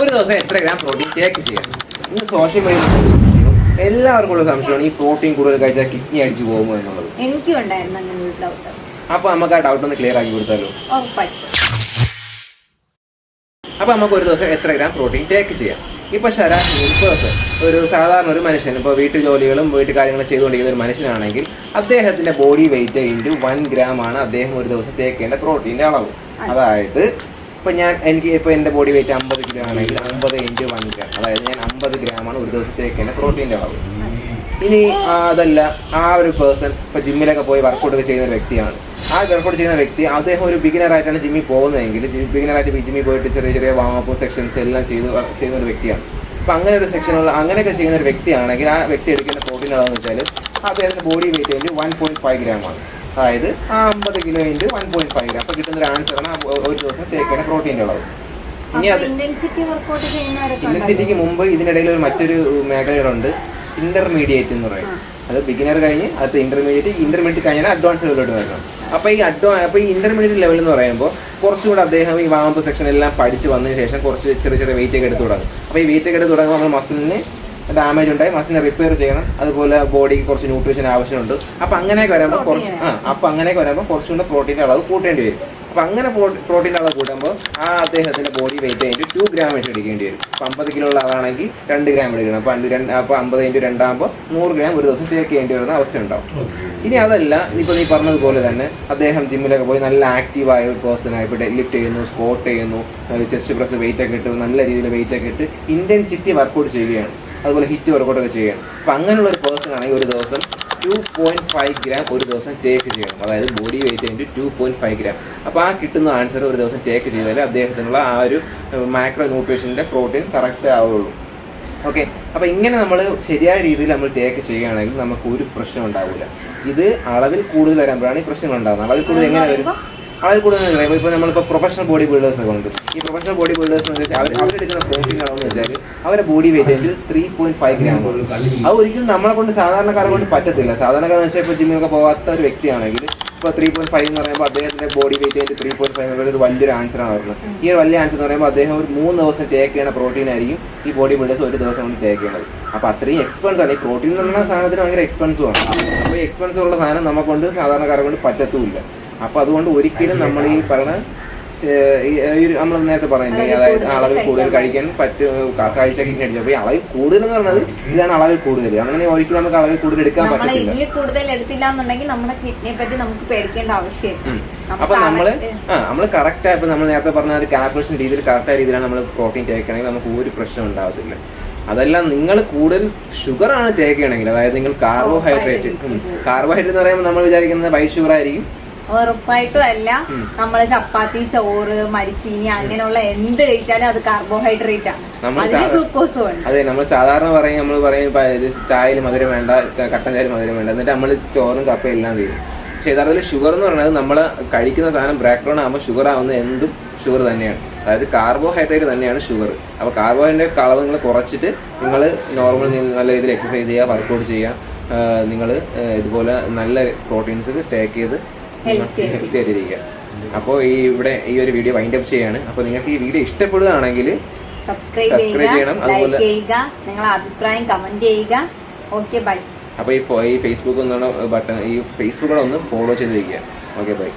ഒരു ദിവസം എത്ര ഗ്രാം പ്രോട്ടീൻ ടേക്ക് ചെയ്യാം? ഇന്ന് സോഷ്യൽ മീഡിയ എല്ലാവർക്കും ഉള്ള സംശയമാണ് ഈ പ്രോട്ടീൻ കൂടുതൽ കഴിച്ചാൽ കിഡ്നി അടിച്ചു പോകുമോ എന്നുള്ളത്. എനിക്കും ഉണ്ടായിരുന്നു അങ്ങനെ ഒരു ഡൗട്ട്. അപ്പൊ നമുക്ക് ആ ഡൗട്ട് ഒന്ന് ക്ലിയർ ആക്കി കൊടുത്താലോ? അപ്പൊ നമുക്ക് ഒരു ദിവസം എത്ര ഗ്രാം പ്രോട്ടീൻ ടേക്ക് ചെയ്യാം? ഇപ്പൊ ശരാശരി ഒരു പേഴ്സൺ, ഒരു സാധാരണ ഒരു മനുഷ്യൻ, ഇപ്പോൾ വീട്ടു ജോലികളും വീട്ടു കാര്യങ്ങളും ചെയ്തുകൊണ്ടിരിക്കുന്ന ഒരു മനുഷ്യനാണെങ്കിൽ അദ്ദേഹത്തിന്റെ ബോഡി വെയിറ്റ് ഇൻറ്റു 1 ഗ്രാം ആണ് അദ്ദേഹം ഒരു ദിവസം ടേക്ക് ചെയ്യേണ്ട പ്രോട്ടീൻ്റെ അളവ്. അതായത് ഇപ്പം എനിക്ക് ഇപ്പോൾ എൻ്റെ ബോഡി വെയിറ്റ് 50 കിലോ ആണെങ്കിൽ 50 ഇൻറ്റു 1 ഗ്രാം, അതായത് ഞാൻ 50 ഗ്രാമാണ് ഒരു ദിവസം ടേക്ക് ചെയ്യേണ്ട പ്രോട്ടീൻ്റെ അളവ്. ഇനി അതല്ല, ആ ഒരു പേഴ്സൺ ഇപ്പോൾ ജിമ്മിലൊക്കെ പോയി വർക്കൗട്ട് ഒക്കെ ചെയ്യുന്ന ഒരു വ്യക്തിയാണ്. ആ വർക്കൗട്ട് ചെയ്യുന്ന വ്യക്തി അദ്ദേഹം ഒരു ബിഗിനറായിട്ടാണ് ജിമ്മിൽ പോകുന്നതെങ്കിൽ ബിഗിനറായിട്ട് ജിമ്മിൽ പോയിട്ട് ചെറിയ ചെറിയ വാമപ്പ് സെക്ഷൻസ് എല്ലാം ചെയ്യുന്ന ഒരു വ്യക്തിയാണ്. അപ്പം അങ്ങനെ ഒരു സെക്ഷനുള്ള അങ്ങനെയൊക്കെ ചെയ്യുന്ന ഒരു വ്യക്തിയാണെങ്കിൽ ആ വ്യക്തി എടുക്കുന്ന പ്രോട്ടീൻ അളവെന്ന് വെച്ചാൽ അദ്ദേഹത്തിൻ്റെ ബോഡി വെയിറ്റ് ഇൻറ്റു 1.5 ഗ്രാമാണ്. അതായത് ആ 50 കിലോ ഇൻറ്റു 1.5 ഗ്രാം. അപ്പോൾ കിട്ടുന്ന ഒരു ആൻസറാണ് ഒരു ദിവസം ടേക്ക് ചെയ്യുന്ന പ്രോട്ടീൻ്റെ അളവ്. ഇനി അത് ഇന്റൻസിറ്റിക്ക് മുമ്പ് ഇതിനിടയിൽ മറ്റൊരു മേഖലകളുണ്ട്, ഇന്റർമീഡിയറ്റ് എന്ന് പറയും. അത് ബിഗിനർ കഴിഞ്ഞ് അടുത്ത ഇന്റർമീഡിയറ്റ് കഴിഞ്ഞാൽ അഡ്വാൻസ് ലെവലിലോട്ട് വരണം. അപ്പോൾ ഈ ഇന്റർമീഡിയറ്റ് ലെവൽ എന്ന് പറയുമ്പോൾ കുറച്ചുകൂടെ അദ്ദേഹം ഈ വാമ്പ് സെക്ഷൻ എല്ലാം പഠിച്ച് വന്നതിന് ശേഷം കുറച്ച് ചെറിയ ചെറിയ വെയിറ്റ് ഒക്കെ എടുത്ത് തുടങ്ങും. അപ്പോൾ ഈ വെയിറ്റ് ഒക്കെ എടുത്ത് തുടങ്ങുമ്പോൾ നമ്മൾ മസിലിന് ഡാമേജ് ഉണ്ടായി, മസിലിനെ റിപ്പയർ ചെയ്യണം, അതുപോലെ ബോഡിക്ക് കുറച്ച് ന്യൂട്രീഷൻ ആവശ്യമുണ്ട്. അപ്പോൾ അങ്ങനെയൊക്കെ വരുമ്പോൾ കുറച്ചുകൂടെ പ്രോട്ടീൻ്റെ അളവ് കൂട്ടേണ്ടി വരും. അപ്പോൾ അങ്ങനെ പ്രോട്ടീൻ്റെ അളവ് കൂട്ടുമ്പോൾ ആ അദ്ദേഹത്തിൻ്റെ ബോഡി വെയിറ്റ് കഴിഞ്ഞിട്ട് 2 ഗ്രാം വെച്ച് എടുക്കേണ്ടി വരും. അപ്പോൾ 50 കിലോ ഉള്ള ആളാണെങ്കിൽ 2 ഗ്രാം എടുക്കണം. അപ്പോൾ 50 ഇൻറ്റു 2 ആകുമ്പോൾ 100 ഗ്രാം ഒരു ദിവസം ടേക്ക് ചെയ്യേണ്ടി വരുന്ന അവസ്ഥ ഉണ്ടാവും. ഇനി അതല്ല, ഇപ്പോൾ നീ പറഞ്ഞതുപോലെ തന്നെ അദ്ദേഹം ജിമ്മിലൊക്കെ പോയി നല്ല ആക്റ്റീവായ ഒരു പേഴ്സണായി ഇപ്പോൾ ഡെഡ് ലിഫ്റ്റ് ചെയ്യുന്നു, സ്ക്വാട്ട് ചെയ്യുന്നു, ചെസ്റ്റ് പ്രസ് വെയിറ്റ് ഒക്കെ ഇട്ട് നല്ല രീതിയിൽ വെയിറ്റ് ഒക്കെ ഇട്ട് ഇൻറ്റൻസിറ്റി വർക്കൗട്ട് ചെയ്യുകയാണ്, അതുപോലെ ഹിറ്റ് വർക്കൗട്ടൊക്കെ ചെയ്യുകയാണ്. അപ്പോൾ അങ്ങനെയുള്ള ഒരു പേഴ്സൺ ആണെങ്കിൽ ഒരു ദിവസം 2.5 ഗ്രാം ഒരു ദിവസം ടേക്ക് ചെയ്യണം. അതായത് ബോഡി വെയിറ്റ് ഇൻറ്റു 2.5 ഗ്രാം. അപ്പോൾ ആ കിട്ടുന്ന ആൻസർ ഒരു ദിവസം ടേക്ക് ചെയ്താൽ അദ്ദേഹത്തിനുള്ള ആ ഒരു മാക്രോ ന്യൂട്രീഷൻ്റെ പ്രോട്ടീൻ കറക്റ്റ് ആവുള്ളൂ. ഓക്കെ, അപ്പോൾ ഇങ്ങനെ നമ്മൾ ശരിയായ രീതിയിൽ നമ്മൾ ടേക്ക് ചെയ്യുകയാണെങ്കിൽ നമുക്ക് ഒരു പ്രശ്നം ഉണ്ടാവില്ല. ഇത് അളവിൽ കൂടുതൽ വരുമ്പോഴാണ് ഈ പ്രശ്നങ്ങൾ ഉണ്ടാകുന്നത്. അളവിൽ കൂടുതൽ എങ്ങനെ വരും? അളവിൽ കൂടുതൽ ഇപ്പോൾ നമ്മളിപ്പോൾ പ്രൊഫഷണൽ ബോഡി ബിൽഡേഴ്സ് ഒക്കെ ഉണ്ട്. ഈ പ്രൊഫഷണൽ ബോഡി ബിൽഡേഴ്സ് എന്ന് വെച്ചാൽ അവരെടുക്കുന്ന പ്രോട്ടീൻ അളവെന്ന് വെച്ചാൽ അവരുടെ ബോഡി വെയിറ്റ് 3.5 ഗ്രാം. അത് ഒരിക്കലും നമ്മളെ കൊണ്ട് സാധാരണക്കാരെ കൊണ്ട് പറ്റത്തില്ല. സാധാരണക്കാരെന്ന് വെച്ചാൽ ഇപ്പോൾ ജിമ്മിലൊക്കെ പോകാത്ത ഒരു വ്യക്തിയാണെങ്കിൽ ഇപ്പോൾ 3.5 എന്ന് പറയുമ്പോൾ അദ്ദേഹത്തിൻ്റെ ബോഡി വെയിറ്റ് 3.5 എന്നുള്ള ഒരു വലിയൊരു ആൻസറാണ് വരുന്നത്. ഈ ഒരു വലിയ ആൻസർ എന്ന് പറയുമ്പോൾ അദ്ദേഹം ഒരു 3 ദിവസം ടേക്ക് ചെയ്യുന്ന പ്രോട്ടീൻ ആയിരിക്കും ഈ ബോഡി ബിൽഡേഴ്സ് ഒരു ദിവസം കൊണ്ട് ടേക്ക് ചെയ്യുന്നത്. അപ്പോൾ അത്രയും എക്സ്പെൻസ് ആണ്. ഈ പ്രോട്ടീൻ എന്ന് പറയുന്ന സാധനത്തിന് ഭയങ്കര എക്സ്പെൻസും ആണ്. അപ്പോൾ ഈ എക്സ്പെൻസ് ഉള്ള സാധനം നമുക്കൊണ്ട് സാധാരണക്കാരെ കൊണ്ട് പറ്റത്തുമില്ല. അപ്പോൾ അതുകൊണ്ട് ഒരിക്കലും നമ്മൾ ഈ പറയുന്ന നമ്മൾ നേരത്തെ പറഞ്ഞില്ലേ, അതായത് അളവിൽ കൂടുതൽ കഴിക്കാൻ കാഴ്ച കിഡ്നി അടിച്ചു. അപ്പോൾ ഈ അളവിൽ കൂടുതൽ എന്ന് പറയുന്നത് ഇതാണ് അളവിൽ കൂടുതൽ. അങ്ങനെ ഒരിക്കലും നമുക്ക് അളവിൽ കൂടുതൽ എടുക്കാൻ പറ്റത്തില്ല. അപ്പൊ നമ്മള് കറക്റ്റ് ആയപ്പോൾ നമ്മൾ നേരത്തെ പറഞ്ഞ ഒരു കാൽക്കുലേഷൻ രീതിയിൽ കറക്റ്റായ രീതിയിലാണ് നമ്മൾ പ്രോട്ടീൻ ടേക്ക് ചെയ്യണമെങ്കിൽ നമുക്ക് ഒരു പ്രശ്നം ഉണ്ടാവത്തില്ല. അതെല്ലാം നിങ്ങൾ കൂടുതൽ ഷുഗർ ആണ് ടേക്ക് ചെയ്യണമെങ്കിൽ, അതായത് നിങ്ങൾ കാർബോഹൈഡ്രേറ്റ് എന്ന് പറയുമ്പോൾ നമ്മൾ വിചാരിക്കുന്നത് വൈറ്റ് ഷുഗർ ആയിരിക്കും. ഉറപ്പായിട്ടും അല്ല. നമ്മള് ചപ്പാത്തി, ചോറ്, മരിച്ചീനി അങ്ങനെയുള്ള എന്ത് കഴിച്ചാലും അത് കാർബോഹൈഡ്രേറ്റ് ആണ്, ഗ്ലൂക്കോസും ഉണ്ട്. അതെ, നമ്മൾ സാധാരണ നമ്മൾ പറയും ചായയിൽ മധുരം വേണ്ട, കട്ടൻ ചായയിൽ മധുരം വേണ്ട, എന്നിട്ട് നമ്മൾ ചോറും കപ്പയും എല്ലാം ചെയ്യും. പക്ഷെ യഥാർത്ഥത്തിൽ ഷുഗർ എന്ന് പറയുന്നത് നമ്മൾ കഴിക്കുന്ന സാധനം ബ്രേക്ക് ഡൗൺ ആകുമ്പോൾ ഷുഗർ ആവുന്ന എന്തും ഷുഗർ തന്നെയാണ്. അതായത് കാർബോഹൈഡ്രേറ്റ് തന്നെയാണ് ഷുഗർ. അപ്പോൾ കാർബോഹൈഡ്രേറ്റ് അളവ് നിങ്ങൾ കുറച്ചിട്ട് നിങ്ങൾ നോർമൽ നല്ല രീതിയിൽ എക്സസൈസ് ചെയ്യുക, വർക്കൗട്ട് ചെയ്യുക, നിങ്ങൾ ഇതുപോലെ നല്ല പ്രോട്ടീൻസ് ടേക്ക് ചെയ്ത് ഹെൽത്തി ആയിട്ടിരിക്കുക. അപ്പോൾ ഇവിടെ ഈ ഒരു വീഡിയോ വൈൻഡ് അപ്പ് ചെയ്യാണ്. അപ്പോൾ നിങ്ങൾക്ക് ഈ വീഡിയോ ഇഷ്ടപ്പെടുകയാണെങ്കിൽ സബ്സ്ക്രൈബ് ചെയ്യണം, ലൈക്ക് ചെയ്യുക, നിങ്ങളുടെ അഭിപ്രായം കമന്റ് ചെയ്യുക. Okay, bye. അപ്പോൾ ഈ ഫേസ്ബുക്ക് ബട്ടൺ, ഈ ഫേസ്ബുക്കിൽ ഒന്ന് ഫോളോ ചെയ്ത് വയ്ക്കുക. Okay, by.